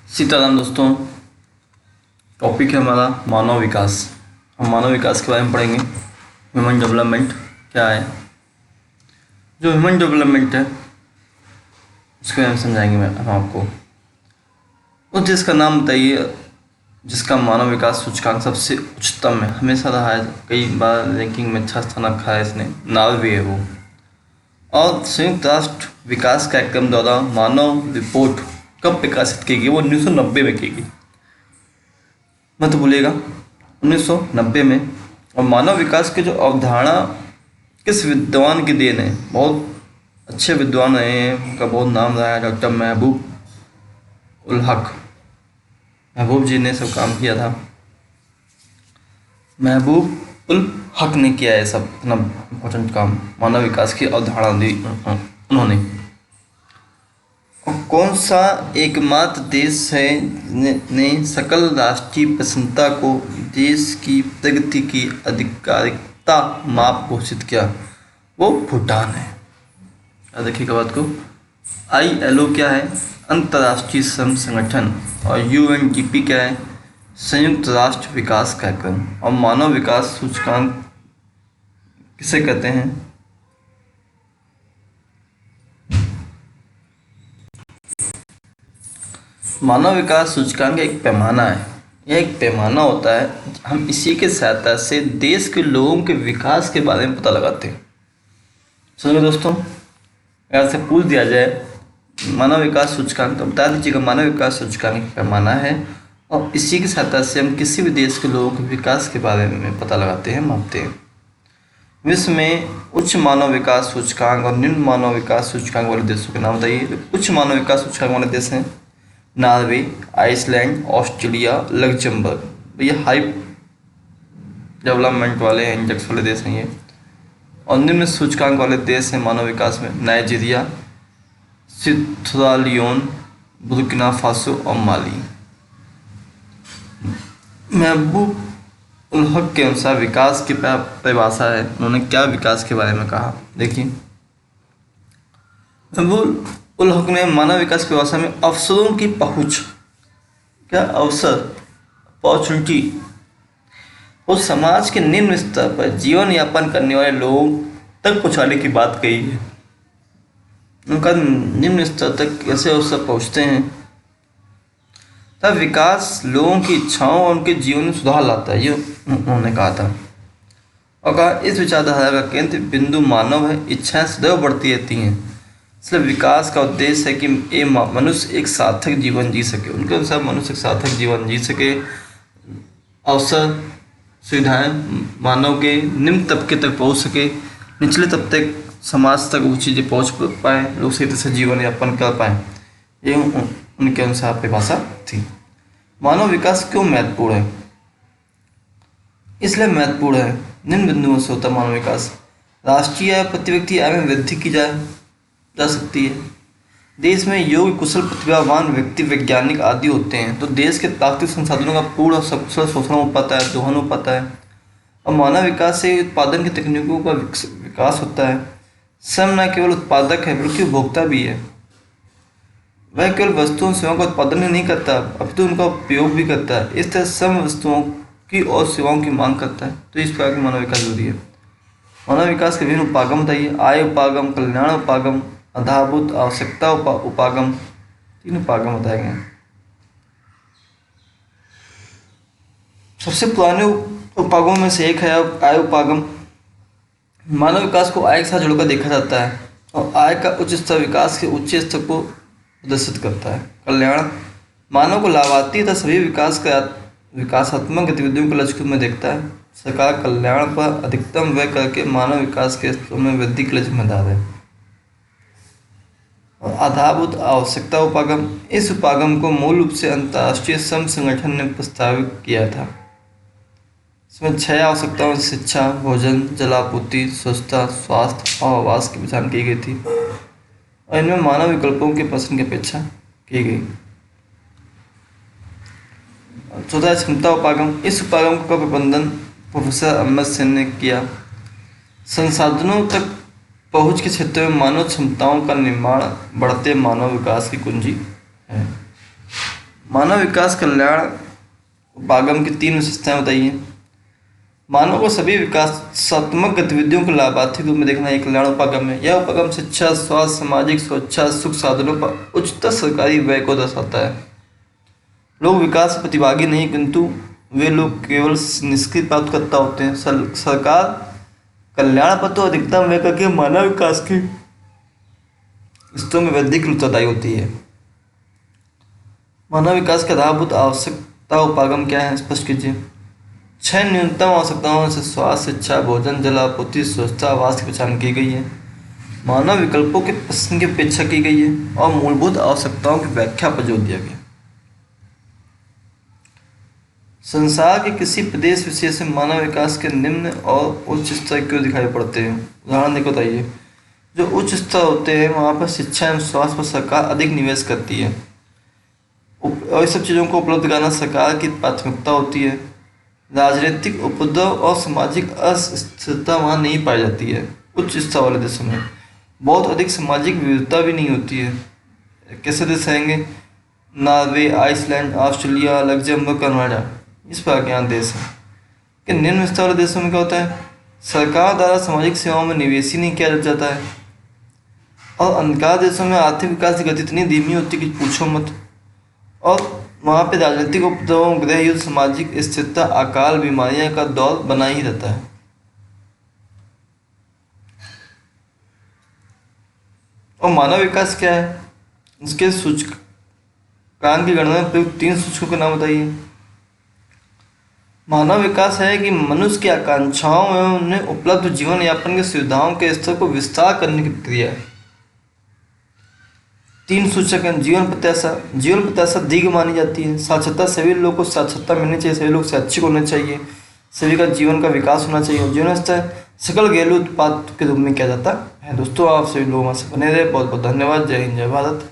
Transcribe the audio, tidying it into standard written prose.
सीताराम दोस्तों। टॉपिक है हमारा मानव विकास। हम मानव विकास के बारे में पढ़ेंगे। ह्यूमन डेवलपमेंट क्या है, जो ह्यूमन डेवलपमेंट है उसके बारे में समझाएंगे हम आपको। उस देश का नाम बताइए जिसका मानव विकास सूचकांक सबसे उच्चतम है, हमेशा रहा है, कई बार रैंकिंग में अच्छा स्थान रखा है इसने। नॉर्वे है वो। और संयुक्त राष्ट्र विकास कार्यक्रम द्वारा मानव रिपोर्ट कब प्रकाशित की गई? वो 1990 में की गई, मत भूलिएगा, 1990 में। और मानव विकास की जो अवधारणा किस विद्वान की देन है? बहुत अच्छे विद्वान रहे हैं, उनका बहुत नाम रहा है। डॉक्टर महबूब उल हक, महबूब जी ने सब काम किया था। महबूब उल हक ने किया है सब इतना इम्पोर्टेंट काम, मानव विकास की अवधारणा दी उन्होंने। और कौन सा एकमात्र देश है ने सकल राष्ट्रीय प्रसन्नता को देश की प्रगति की आधिकारिकता माप घोषित किया? वो भूटान है। याद रखिएगा बात को। ILO क्या है? अंतर्राष्ट्रीय श्रम संगठन। और UNDP क्या है? संयुक्त राष्ट्र विकास कार्यक्रम। और मानव विकास सूचकांक किसे कहते हैं? मानव विकास सूचकांक एक पैमाना है। यह एक पैमाना होता है, हम इसी के सहायता से देश के लोगों के विकास के बारे में पता लगाते हैं। सुनिए दोस्तों, अगर से पूछ दिया जाए मानव विकास सूचकांक, तो बता दीजिएगा मानव विकास सूचकांक एक पैमाना है और इसी की सहायता से हम किसी भी देश के लोगों के विकास के बारे में पता लगाते हैं, मापते हैं। विश्व में उच्च मानव विकास सूचकांक और निम्न मानव विकास सूचकांक वाले देशों के नाम बताइए। उच्च मानव विकास सूचकांक वाले देश हैं नॉर्वे, आइसलैंड, ऑस्ट्रेलिया, लग्जमबर्ग। ये हाई डेवलपमेंट वाले इंडेक्स वाले देश हैं ये। और निम्न सूचकांक वाले देश हैं मानव विकास में नाइजीरिया, सिएरा बुर्किना फासो और माली। महबूब उल हक के अनुसार विकास की परिभाषा है, उन्होंने क्या विकास के बारे में कहा देखिए। महबूब उल हक ने मानव विकास की परिभाषा में अवसरों की पहुंच, क्या अवसर, अपॉर्चुनिटी, उस समाज के निम्न स्तर पर जीवन यापन करने वाले लोगों तक पहुंचाने की बात कही है। उनका निम्न स्तर तक कैसे अवसर पहुंचते हैं, तब विकास लोगों की इच्छाओं और उनके जीवन में सुधार लाता है, ये उन्होंने कहा था। और कहा इस विचारधारा का केंद्र बिंदु मानव है, इच्छाएं सदैव बढ़ती रहती हैं, इसलिए विकास का उद्देश्य है कि मनुष्य एक सार्थक जीवन जी सके। उनके अनुसार मनुष्य एक सार्थक जीवन जी सके, अवसर सुविधाएं मानव के निम्न तबके तक पहुंच सके, निचले तबके समाज तक वो चीज़ें पहुंच पाए, लोग सही तरह से जीवन यापन कर पाए। ये उनके अनुसार परिभाषा थी। मानव विकास क्यों महत्वपूर्ण है? इसलिए महत्वपूर्ण है, निम्न बिंदुओं से होता मानव विकास। राष्ट्रीय आय, प्रति व्यक्ति आय में वृद्धि की जा सकती है। देश में योग्य कुशल प्रतिभावान व्यक्ति, वैज्ञानिक आदि होते हैं तो देश के प्राकृतिक संसाधनों का पूर्ण और सकुशल शोषण हो पाता है, दोहन हो पाता है। और मानव विकास से उत्पादन की तकनीकों का विकास होता है। श्रम न केवल उत्पादक है बल्कि उपभोक्ता भी है। वह केवल वस्तुओं सेवाओं का उत्पादन ही नहीं करता, अपितु उनका उपयोग भी करता है। इस तरह श्रम वस्तुओं की और सेवाओं की मांग करता है। तो इस प्रकार की मानव विकास जरूरी है। मानव विकास के विभिन्न उपागम बताइए। आय उपागम, कल्याण उपागम, आधारभूत आवश्यकता उपागम, तीन उपागम बताए गए हैं। सबसे पुराने उपागमों में से एक है आय उपागम। मानव विकास को आय के साथ जुड़कर देखा जाता है और आय का उच्च स्तर विकास के उच्च स्तर को प्रदर्शित करता है। कल्याण मानव को लाभार्थी तथा सभी विकासात्मक गतिविधियों को लक्ष्य में देखता है। सरकार कल्याण पर अधिकतम व्यय करके मानव विकास के स्तरों में वृद्धि के लिए जिम्मेदार है। और आधारभूत आवश्यकता उपागम, इस उपागम को मूल रूप से अंतर्राष्ट्रीय श्रम संगठन ने प्रस्तावित किया था। इसमें 6 आवश्यकताओं में शिक्षा, भोजन, जलापूर्ति, स्वच्छता, स्वास्थ्य और आवास की पहचान की गई थी और इनमें मानव विकल्पों के प्रश्न की अपेक्षा की गई। चौथा क्षमता उपागम, इस उपागम का प्रबंधन प्रोफेसर अहमद सेन ने किया। संसाधनों तक पहुंच के क्षेत्र में मानव क्षमताओं का निर्माण बढ़ते मानव विकास की कुंजी है। मानव विकास कल्याण उपागम की 3 विशेषताएं बताइए। मानव को सभी विकासात्मक गतिविधियों को लाभार्थी रूप में देखना एक कल्याण उपागम है। यह उपागम शिक्षा, स्वास्थ्य, सामाजिक सुरक्षा, सुख साधनों पर उच्चतर सरकारी व्यय को दर्शाता है। लोग विकास से प्रतिभागी नहीं, किंतु वे लोग केवल निष्क्रिय प्राप्तकर्ता होते हैं। सरकार कल्याण पर तो अधिकतम व्यय करके मानव विकास के स्तरों में वृद्धि के लिए उत्तरदायी होती है। मानव विकास के आधारभूत आवश्यकता उपागम क्या है, स्पष्ट कीजिए। 6 न्यूनतम आवश्यकताओं से स्वास्थ्य, शिक्षा, भोजन, जल आपूर्ति, स्वच्छता, आवास की पहचान की गई है। मानव विकल्पों के प्रश्न की अपेक्षा की गई है और मूलभूत आवश्यकताओं की व्याख्या पर जोर दिया गया। संसार के किसी प्रदेश विशेष में मानव विकास के निम्न और उच्च स्तर क्यों दिखाई पड़ते हैं, उदाहरण देकर बताइए। जो उच्च स्तर होते हैं वहाँ पर शिक्षा एवं स्वास्थ्य पर सरकार अधिक निवेश करती है और इस सब चीज़ों को उपलब्ध कराना सरकार की प्राथमिकता होती है। राजनीतिक उपद्रव और सामाजिक अस्थिरता वहाँ नहीं पाई जाती है। उच्च स्तर वाले देशों में बहुत अधिक सामाजिक विविधता भी नहीं होती है। कैसे देश रहेंगे? Norway, Iceland, Australia, Luxembourg, Canada, इस प्रकार के यहाँ देश हैं। कि निम्न स्तर वाले देशों में क्या होता है, सरकार द्वारा सामाजिक सेवाओं में निवेश ही नहीं किया जाता है और अंधकार देशों में आर्थिक विकास की गति इतनी धीमी होती है कि पूछो मत। और वहाँ पे राजनीतिक उपद्रव, गृह युद्ध, सामाजिक स्थिरता, अकाल, बीमारियां का दौर बना ही रहता है। और मानव विकास क्या है, इसके सूचकांक की गणना में प्रयुक्त 3 सूचकों के नाम बताइए। मानव विकास है कि मनुष्य की आकांक्षाओं एवं उन्हें उपलब्ध जीवन यापन की सुविधाओं के स्तर को विस्तार करने की प्रक्रिया है। 3 सूचक हैं। जीवन प्रत्याशा, जीवन प्रत्याशा दीर्घ मानी जाती है। साक्षरता, सभी लोगों को साक्षरता मिलनी चाहिए, सभी लोग शैक्षिक होने चाहिए, सभी का जीवन का विकास होना चाहिए। जीवन स्तर सकल घरेलू उत्पाद के रूप में किया जाता है। दोस्तों, आप सभी लोग हमारे साथ बने रहे। बहुत बहुत धन्यवाद। जय हिंद, जय भारत।